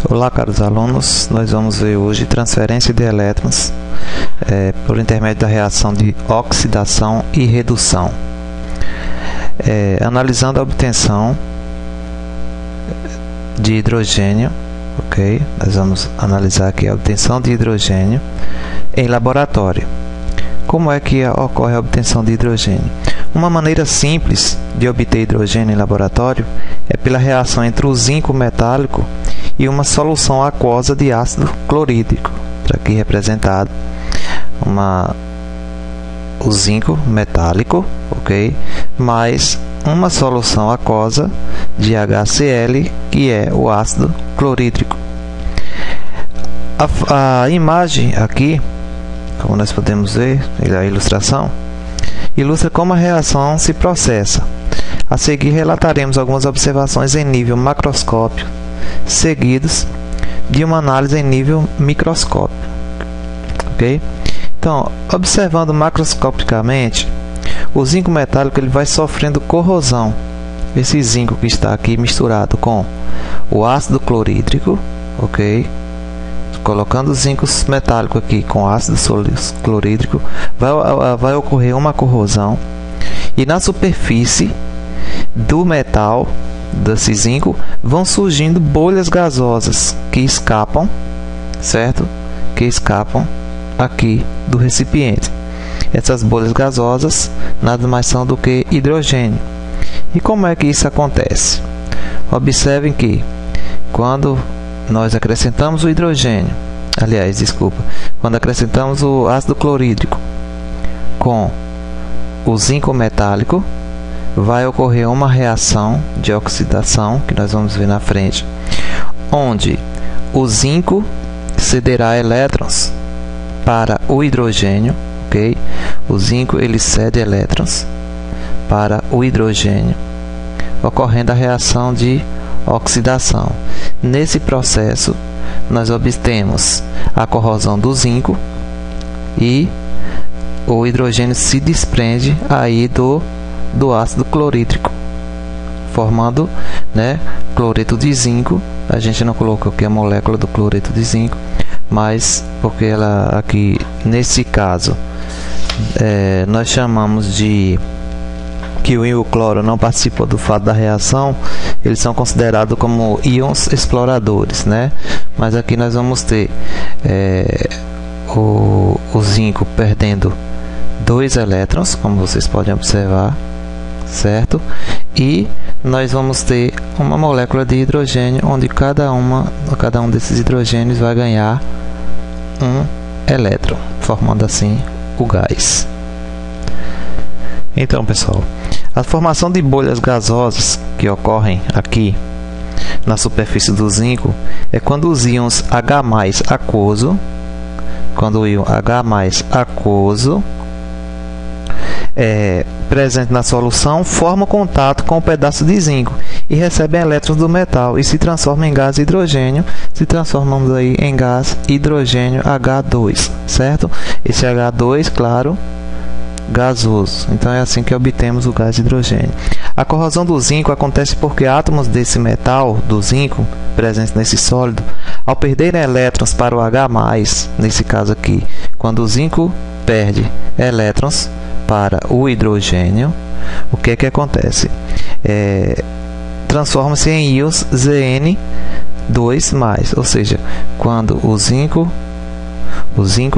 Olá, caros alunos, nós vamos ver hoje transferência de elétrons por intermédio da reação de oxidação e redução. Analisando a obtenção de hidrogênio, ok? Nós vamos analisar aqui a obtenção de hidrogênio em laboratório. Como é que ocorre a obtenção de hidrogênio? Uma maneira simples de obter hidrogênio em laboratório é pela reação entre o zinco metálico e uma solução aquosa de ácido clorídrico, aqui representado o zinco metálico, ok, mais uma solução aquosa de HCl, que é o ácido clorídrico. A imagem aqui, como nós podemos ver, a ilustração, ilustra como a reação se processa. A seguir, relataremos algumas observações em nível macroscópico, seguidos de uma análise em nível microscópico. Ok? Então, observando macroscopicamente, o zinco metálico ele vai sofrendo corrosão. Esse zinco que está aqui misturado com o ácido clorídrico, ok? Colocando o zinco metálico aqui com ácido clorídrico, vai ocorrer uma corrosão, e na superfície do metal, desse zinco, vão surgindo bolhas gasosas que escapam, certo? Que escapam aqui do recipiente. Essas bolhas gasosas nada mais são do que hidrogênio. E como é que isso acontece? Observem que quando nós acrescentamos o hidrogênio, quando acrescentamos o ácido clorídrico com o zinco metálico, vai ocorrer uma reação de oxidação, que nós vamos ver na frente, onde o zinco cederá elétrons para o hidrogênio, ok? O zinco ele cede elétrons para o hidrogênio, ocorrendo a reação de oxidação. Nesse processo, nós obtemos a corrosão do zinco e o hidrogênio se desprende aí do ácido clorídrico, formando, cloreto de zinco. A gente não colocou aqui a molécula do cloreto de zinco, mas porque ela aqui nesse caso nós chamamos de que o íon e o cloro não participam do fato da reação, eles são considerados como íons exploradores, Mas aqui nós vamos ter o zinco perdendo 2 elétrons, como vocês podem observar, certo? E nós vamos ter uma molécula de hidrogênio, onde cada um desses hidrogênios vai ganhar um elétron, formando assim o gás. Então, pessoal, a formação de bolhas gasosas que ocorrem aqui na superfície do zinco é quando os íons H+ aquoso, quando o íon H+ aquoso presente na solução forma contato com o pedaço de zinco e recebe elétrons do metal e se transforma em gás hidrogênio, se transformando aí em gás hidrogênio H2, certo? Esse H2, claro, gasoso. Então é assim que obtemos o gás hidrogênio. A corrosão do zinco acontece porque átomos desse metal, do zinco, presentes nesse sólido, ao perderem elétrons para o H+, nesse caso aqui, quando o zinco perde elétrons para o hidrogênio, o que é que acontece? Transforma-se em íons Zn2+, ou seja, quando o zinco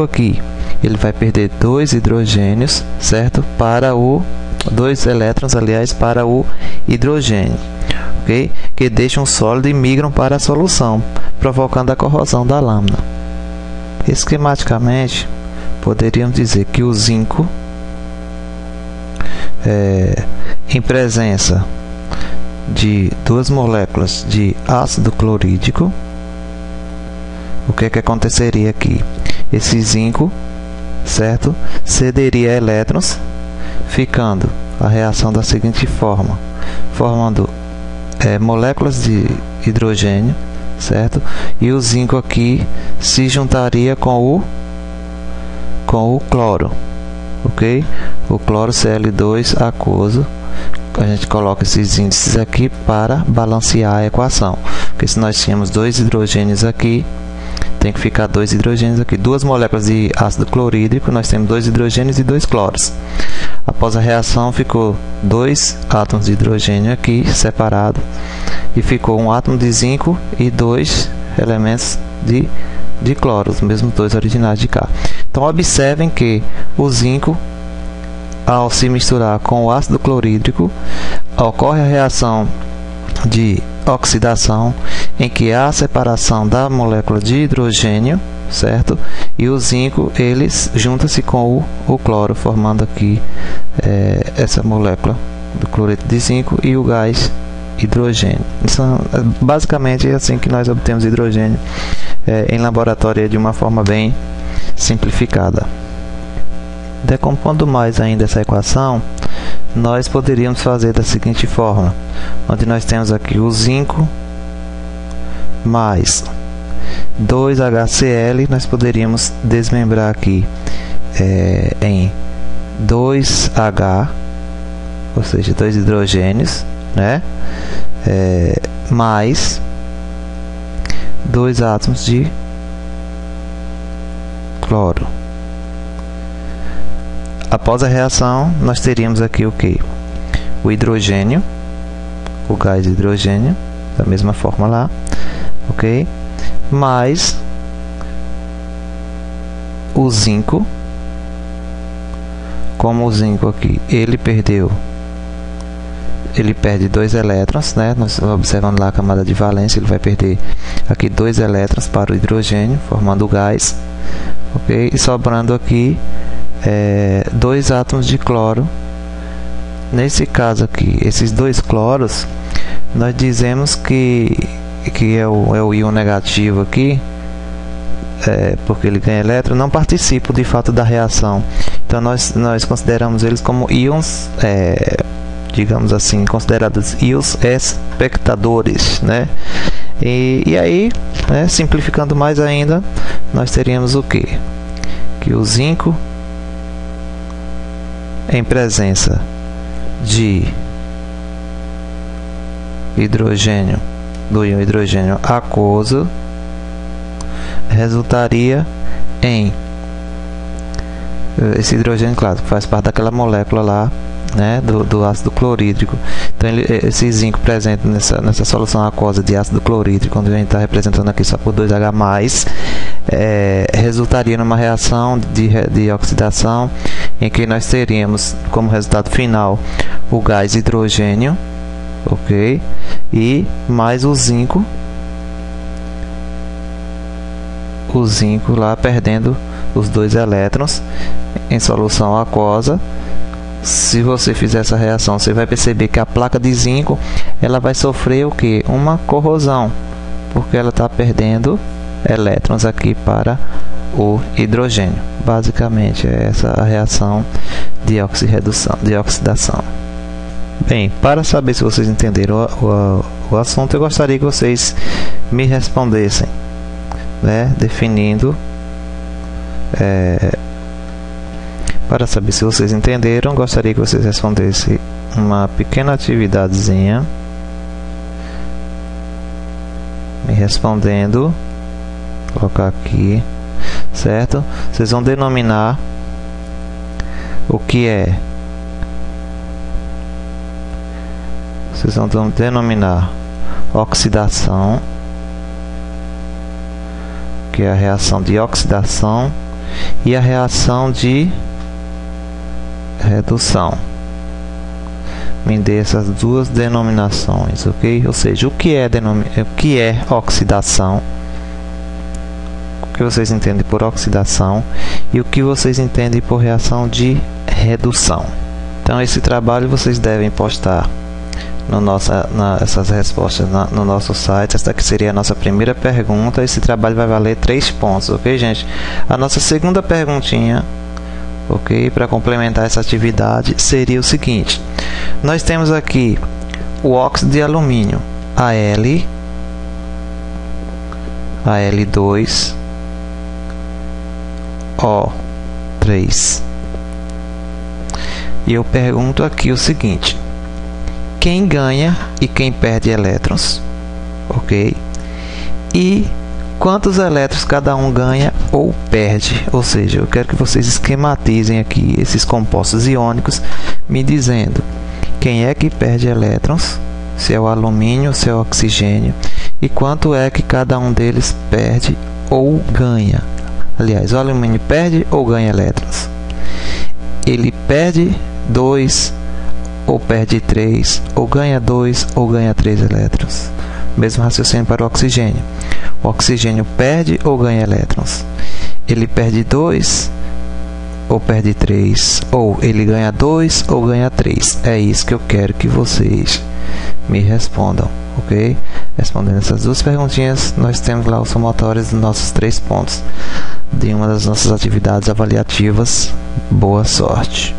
aqui, ele vai perder 2 hidrogênios, certo? Para 2 elétrons, aliás, para o hidrogênio, ok? Que deixam o sólido e migram para a solução, provocando a corrosão da lâmina. Esquematicamente, poderíamos dizer que o zinco, em presença de 2 moléculas de ácido clorídrico, o que é que aconteceria aqui? Esse zinco, certo, cederia elétrons, ficando a reação da seguinte forma, formando moléculas de hidrogênio, certo? E o zinco aqui se juntaria com o cloro, ok? O cloro Cl2 aquoso a gente coloca esses índices aqui para balancear a equação, porque se nós tínhamos 2 hidrogênios aqui, tem que ficar 2 hidrogênios aqui. 2 moléculas de ácido clorídrico, nós temos 2 hidrogênios e 2 cloros. Após a reação, ficou 2 átomos de hidrogênio aqui separado e ficou um átomo de zinco e 2 elementos de cloro, os mesmos 2 originais de cá. Então observem que o zinco, ao se misturar com o ácido clorídrico, ocorre a reação de oxidação, em que há a separação da molécula de hidrogênio, certo? E o zinco, eles junta-se com o cloro, formando aqui essa molécula do cloreto de zinco e o gás hidrogênio. Então, basicamente é assim que nós obtemos hidrogênio em laboratório de uma forma bem simplificada. Decompondo mais ainda essa equação, nós poderíamos fazer da seguinte forma, onde nós temos aqui o zinco mais 2HCl, nós poderíamos desmembrar aqui em 2H, ou seja, 2 hidrogênios, né? Mais 2 átomos de cloro. Após a reação, nós teríamos aqui o que? O hidrogênio, o gás hidrogênio, da mesma forma lá, ok? Mais o zinco. Como o zinco aqui, ele perde 2 elétrons, né? Nós observando lá a camada de valência, ele vai perder aqui 2 elétrons para o hidrogênio, formando o gás, ok? E sobrando aqui 2 átomos de cloro. Nesse caso aqui, esses 2 cloros, nós dizemos que é o íon negativo aqui, porque ele ganha elétron, não participam de fato da reação. Então nós consideramos eles como íons, digamos assim, considerados íons espectadores, né? E aí, né, simplificando mais ainda, nós teríamos o que? Que o zinco, em presença de hidrogênio, do íon hidrogênio aquoso, resultaria em esse hidrogênio, claro, que faz parte daquela molécula lá, né, do ácido clorídrico. Então esse zinco presente nessa solução aquosa de ácido clorídrico, onde a gente está representando aqui só por 2H+, resultaria numa reação de oxidação, em que nós teríamos como resultado final o gás hidrogênio, ok? E mais o zinco lá perdendo os 2 elétrons em solução aquosa. Se você fizer essa reação, você vai perceber que a placa de zinco, ela vai sofrer o que? Uma corrosão, porque ela está perdendo elétrons aqui para o hidrogênio. Basicamente é essa a reação de oxidação. Bem, para saber se vocês entenderam o assunto, eu gostaria que vocês me respondessem, né, definindo, para saber se vocês entenderam, gostaria que vocês respondessem uma pequena atividadezinha, me respondendo, vou colocar aqui, certo? Vocês vão denominar o que é, vocês vão denominar oxidação, que é a reação de oxidação, e a reação de redução. Me dê essas duas denominações, ok? Ou seja, o que é oxidação, o que vocês entendem por oxidação e o que vocês entendem por reação de redução. Então esse trabalho vocês devem postar essas respostas no nosso site. Esta aqui seria a nossa primeira pergunta. Esse trabalho vai valer 3 pontos, ok, gente? A nossa segunda perguntinha, ok, para complementar essa atividade, seria o seguinte: nós temos aqui o óxido de alumínio Al2O3, e eu pergunto aqui o seguinte: quem ganha e quem perde elétrons, ok? E quantos elétrons cada um ganha ou perde. Ou seja, eu quero que vocês esquematizem aqui esses compostos iônicos, me dizendo quem é que perde elétrons, se é o alumínio, se é o oxigênio, e quanto é que cada um deles perde ou ganha. Aliás, o alumínio perde ou ganha elétrons? Ele perde 2 ou perde 3, ou ganha 2 ou ganha 3 elétrons. Mesmo raciocínio para o oxigênio. O oxigênio perde ou ganha elétrons? Ele perde 2 ou perde 3, ou ele ganha 2 ou ganha 3. É isso que eu quero que vocês me respondam, ok? Respondendo essas duas perguntinhas, nós temos lá os somatórios dos nossos 3 pontos de uma das nossas atividades avaliativas. Boa sorte!